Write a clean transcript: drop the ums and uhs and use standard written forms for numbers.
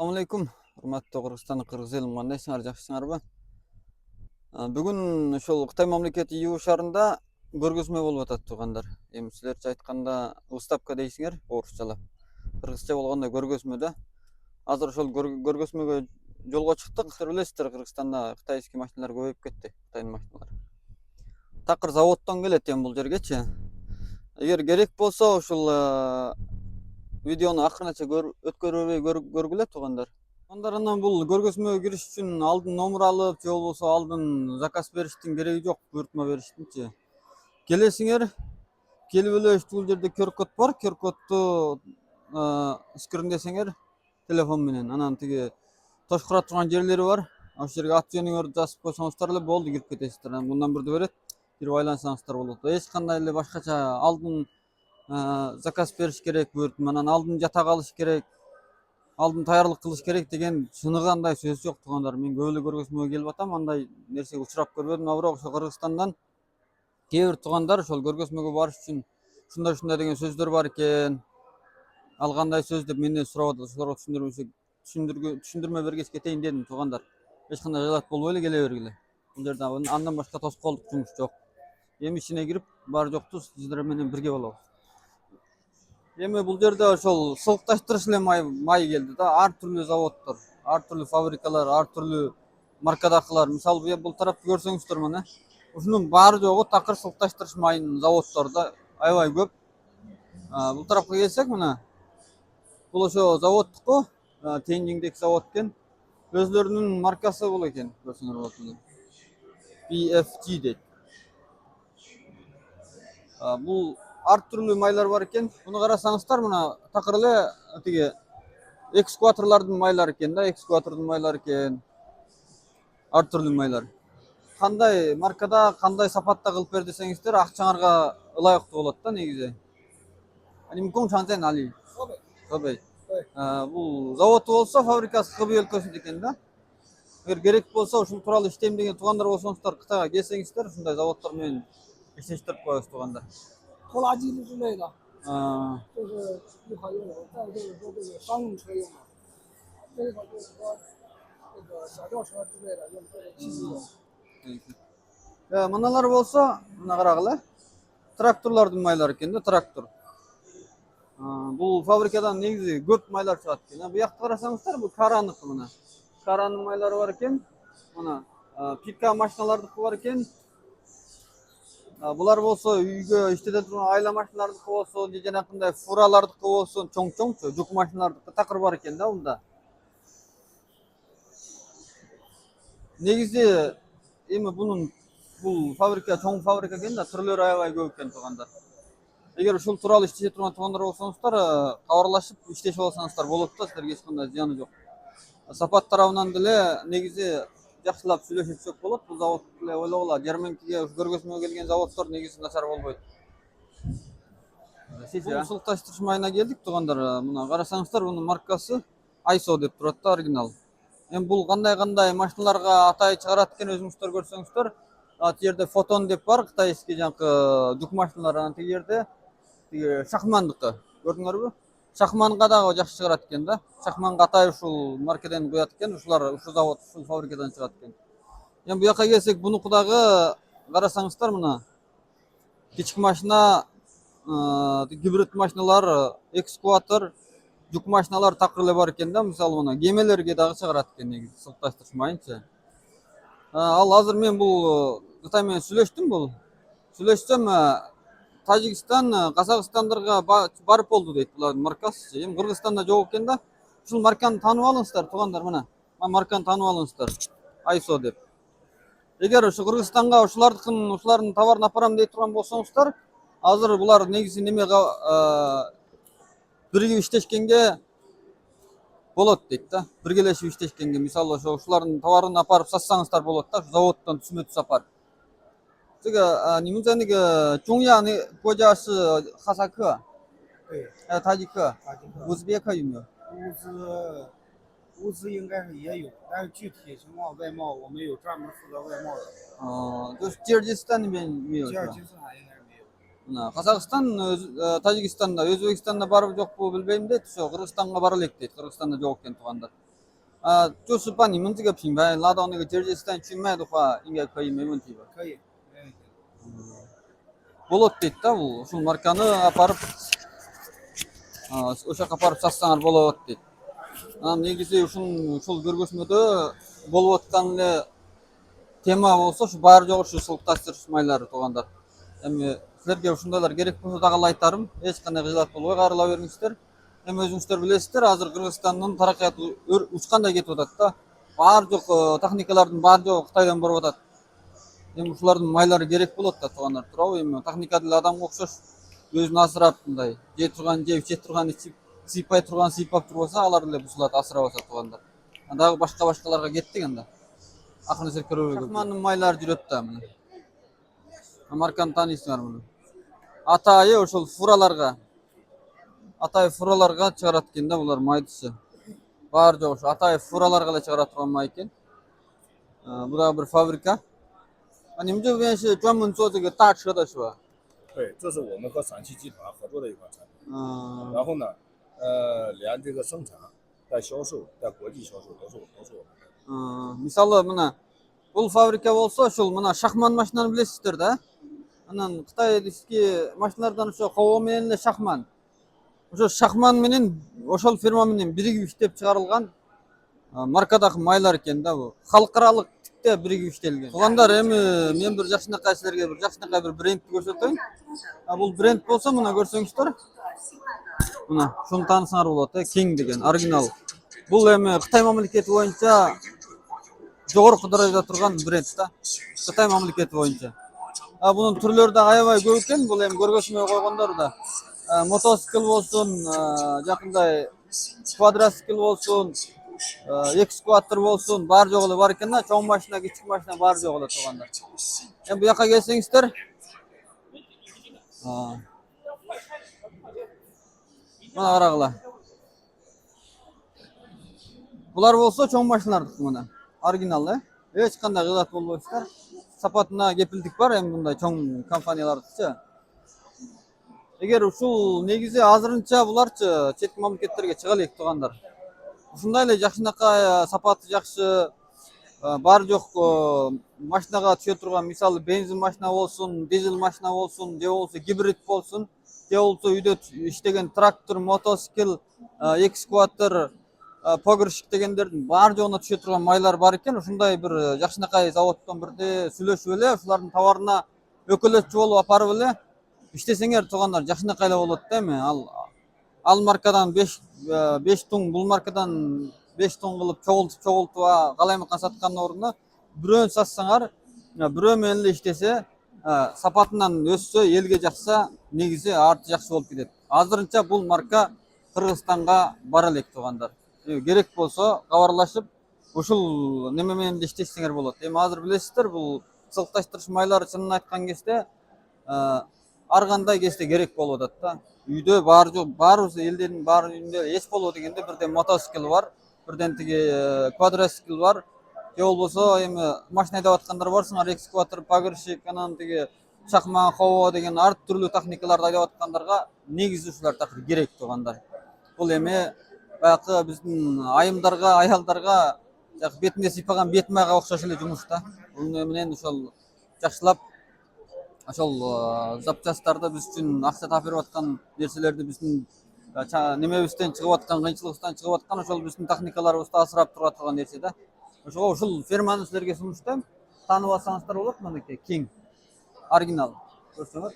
Assalamu alaikum. Hurmatly Qirgizistan qirg'iz elim qandaysыңар, жакшысыңарбы? Бүгүн ошол Кытай мамлекети ИУ шаарында көргөзмө болуп атат туугандар. Эми силерче айтканда выставка дейсиңер, орусчалап. Кыргызча болгондо көргөзмө да. Азыр ошол көргөзмөгө жолго чыктык. Силер билесиздер, Кыргызстанда кытайский машиналар көбөйүп кетти, Кытайдын машиналары. Такыр заводдон келет эми бул жергечи. Эгер керек болсо ушул видеону акырынача өткөрбөй көргүлө туугандар. Андан бул көргөзмөгө кириш үчүн алдын номер алып, же болбосо алдын заказ бериштин кереги жок, буйртма бериштинчи. Келесиңер, келип эле бул жерде QR-код бар, QR-кодду скриндесеңер телефон менен, анан тиги тошкура турган жерлери бар. Ошол жерге ат жөнүңөрдү жазып койсоңуздар эле болду, кирип кетесиздер. Анан мындан бирде берет, кирип айлансаңыздар болот. Эч кандай эле башкача алдын заказ бериш керек, буйртма, анан алдын жатак алыш керек, алдын даярдык кылыш керек деген чыныгы сөз жок туугандар. Мен көп эле көргөзмөгө келип атам, андай нерсеге учурап көрбөдүм. Бирок ошо Кыргызстандан кээ бир туугандар ошол көргөзмөгө барыш үчүн ушундай деген сөздөр бар экен. Ал кандай сөз деп менден сурап атат. Ошолорго түшүндүрмө бергеч кетейин дедим туугандар. Эч кандай жалат болбой эле келе бергиле. Бул жерде андан башка тоскоолдук жумуш жок. Эми ичине кирип бар жокту сиздер менен бирге болобуз. Эми бул жерде ошол сылыкташтырыш эле май келди да. Ар түрлүү заводдор, ар түрлүү фабрикалар, ар түрлүү маркадакылар. Мисалы бул тарапты көрсөңүздөр мына. Ушунун баары жогу такыр сылыкташтырыш майынын заводдору да аябай көп. Бул тарапка келсек мына. Бул ошо заводтуку, Тенжиңдеги завод экен. Өзлөрүнүн маркасы бул экен, көрсөңөр болот мына. BFG дейт. Бул ар түрлүү майлар бар экен. Буну карасаңыздар мына такыр эле тиги экскаваторлордун майлары экен да, экскаватордун майлары экен. Ар түрлүү майлар. Кандай маркада, кандай сапатта кылып бер десеңиздер, акчаңарга ылайыктуу болот да негизи. Али. Хобей. Бул заводу болсо фабрикасы Хобей өлкөсүндө экен да. Эгер керек болсо ушул тууралуу иштейм деген туугандар болсоңуздар, Кытайга келсеңиздер, ушундай заводдор менен иштештирип коебуз туугандар. 拖拉机之类的，就是一好用的，再就是说这个商用车用的，这个就是说这个小轿车之类的用这个汽机油。Мыналар болсо, мына карагыла. Тракторлордун майлары экен да, трактор. Бул фабрикадан негизи көп майлар чыгат экен. Буякты карасаңыздар, бул Караныкы мына. Каранын майлары бар экен. Мына пика машиналардыкы бар экен. Булар болсо үйгө иштете турган айла машиналардыкы болсо, же жанакындай фуралардыкы болсо, чоң-чоңчу жүк машиналардыкы такыр бар экен да мында. Негизи эми бул фабрика чоң фабрика экен да, түрлөрү аябай көп экен туугандар. Эгер ушул тууралуу иштеше турган туугандар болсоңуздар, кабарлашып иштешип алсаңыздар болот да, силерге эч кандай зыяны жок. Сапат тарабынан деле негизи жакшылап сүйлөшүп болот. Бул завод эле ойлогула, Жерменкиге көргөзмөгө келген заводдор негизи начар болбойт. Бул сылыкташтырыш майына келдик туугандар. Мына карасаңыздар, бунун маркасы ISO деп турат да, оригинал. Эми бул кандай машиналарга атай чыгарат экен, өзүңүздөр көрсөңүздөр. Тиги жерде Фотон деп бар, кытайский жанакы жүк машиналар. Анан тиги жерде тиги Шахмандыкы. Көрдүңөрбү? Шахманга дагы жакшы чыгарат экен да. Шахманга атай ушул маркадан коят экен, ушул завод, ушул фабрикадан чыгат экен. Эми бу жака келсек, бунуку дагы карасаңыздар мына. Кички машина, гибрид машиналар, экскаватор, жүк машиналар такыр эле бар экен да. Мисалы мына кемелерге дагы чыгарат экен негизи сылыкташтырыш майынча. Ал азыр мен бул Кытай менен сүйлөшсөм, Тажикстан, Казакстандырга барып болду дейт булардын маркасы. Эми Кыргызстанда жок экен да. Ушул марканы таанып алыңыздар туугандар, мына. Марканы таанып алыңыздар. ISO деп. Эгер ушу Кыргызстанга ушулардын товарын апарам дей турган болсоңуздар, азыр булар негизи биригип иштешкенге болот дейт да. Биргелешип иштешкенге, мисалы ушулардын товарын апарып сатсаңыздар болот да, заводдон түсмө-түз апарып. Ни们在那个中亚那国家是哈萨克，对，还有塔吉克，乌兹别克有没有？物资应该是也有，但是具体情况外贸我们有专门负责外贸的。就是吉尔吉斯坦那边没有。吉尔吉斯坦应该是没有。Казакстан, Тажикстанда, Өзбекстанда барып жокпу билбейм дейт. Ошо Кыргызстанга бара элек дейт. Кыргызстанда жок экен туугандар. 就是把你们这个品牌拉到那个吉尔吉斯坦去卖的话，应该可以，没问题吧？可以，没问题。Болот дейт да бул. Ушул марканы апарып, ошол жака апарып сатсаңар болот дейт. Анан негизи ушул көргөзмөдө болуп аткан эле тема болсо ушу баары жок ушу сылыкташтырыш майлары туугандар. Эми силерге ушундайлар керек болсо дагы айтарым, эч кандай кыжаат болбой кайрыла бериңиздер. Эми өзүңүздөр билесиздер, азыр Кыргызстандын тараккаты учкандай кетип атат да. Баары жок техникалардын баары жогу Кытайдан барып атат. Эми ушулардын майлары керек болот да туугандар, туурабы? Эми техника деле адамга окшош өзүн асырап мындай жей турган жеп, иче турган ичип, сыйпай турган сыйпап турбаса, алар деле бузулат, асырабаса туугандар. Дагы башкаларга кеттик анда. Акырын эсеп көрөбүз. Шахмандын майлары жүрөт да мына. Марканы тааныйсыңар муну. Атайы ошол фураларга, чыгарат экен да булар майдысы. Баары жок ошо Атаев фураларга эле чыгара турган май экен. Бул дагы бир фабрика. 你们这边是专门做这个大车的是吧？对，这是我们和陕汽集团合作的一款产品。然嗯后呢，连这个生产带销售带国际销售都是我们的。 мисалы мына бул фабрика болсо ушул мына шахман машинаны билесиздер да. Анан Кытайдагы машиналардан ошо Хово менен эле шахман. Ошо шахман менен ошол фирма менен биригип иштеп чыгарылган маркадагы майлар экен да бул. Халыкаралык тикте биригип иштелген. Туугандар, эми мен бир жакшынакай силерге бир жакшынакай бир брендти көрсөтөйүн. Бул бренд болсо мына көрсөңүздөр. Мына шуну таанысаңар болот, King деген оригинал. Бул эми Кытай мамлекети боюнча жогорку даражада турган бренд да. Кытай мамлекети боюнча. Бунун түрлөрү да аябай көп экен. Бул эми көргөзмөгө койгондор да мотоцикл болсун, жакындай квадроцикл болсун, экскаватор болсун, баары жок эле бар экен да. Чоң машина, кичик машина баары жок эле туугандар. Эми бу жака келсеңиздер, мына карагыла. Булар болсо чоң машиналардыкы мына. Оригинал, эч кандай кыйлат болбойсуздар. Сапатына кепилдик бар эми мындай чоң компаниялардыкычы. Эгер ушул негизи азырынча буларчы чет мамлекеттерге чыга элек туугандар. Ушундай эле жакшынакай сапаты жакшы, баары жок машинага түшө турган, мисалы бензин машина болсун, дизель машина болсун, же болбосо гибрид болсун, же болбосо үйдө иштеген трактор, мотоцикл, экскаватор, погрузчик дегендердин баары жогуна түшө турган майлар бар экен. Ушундай бир жакшынакай заводдон бирде сүйлөшүп эле ушулардын товарына өкөлөтчү болуп апарып эле иштесеңер туугандар, жакшынакай эле болот да. Эми ал маркадан 5 тонн, бул маркадан 5 тонн кылып чогултуп калаймыкан саткандын ордуна бирөөн сатсаңар, бирөө менен эле иштесе, сапатынан өссө, элге жакса, негизи арты жакшы болуп кетет. Азырынча бул марка Кыргызстанга бара элек туугандар. Керек болсо кабарлашып, ушул неме менен эле иштесеңер болот. Эми азыр билесиздер, бул сылыкташтырыш майлары чынын айткан кезде ар кандай кезде керек болуп атат да. Үйдө баары жок, баарыбыз элдердин баары үйүндө эч болбо дегенде бирден мотоцикл бар, бирден тиги квадроцикл бар. Же болбосо эми машина айдап аткандар барсыңар, экскаватор, погрузчик, анан тиги чакман, хово деген ар түрлүү техникаларды айдап аткандарга негизи ушулар такыр керек туугандар. Бул эми баягы биздин айымдарга, аялдарга бетине сыйпаган бет майга окшош эле жумуш да. Бунун менен ошол жакшылап ошол запчасттарды биз үчүн акча таап берип аткан нерселерди биздин немебизден чыгып аткан, кыйынчылыктан чыгып аткан ошол биздин техникаларыбызды асырап тура турган нерсе да. Ошого ушул фирманы силерге сунуштайм. Таанып алсаңыздар болот, мынакей King оригинал. Көрсөңөр.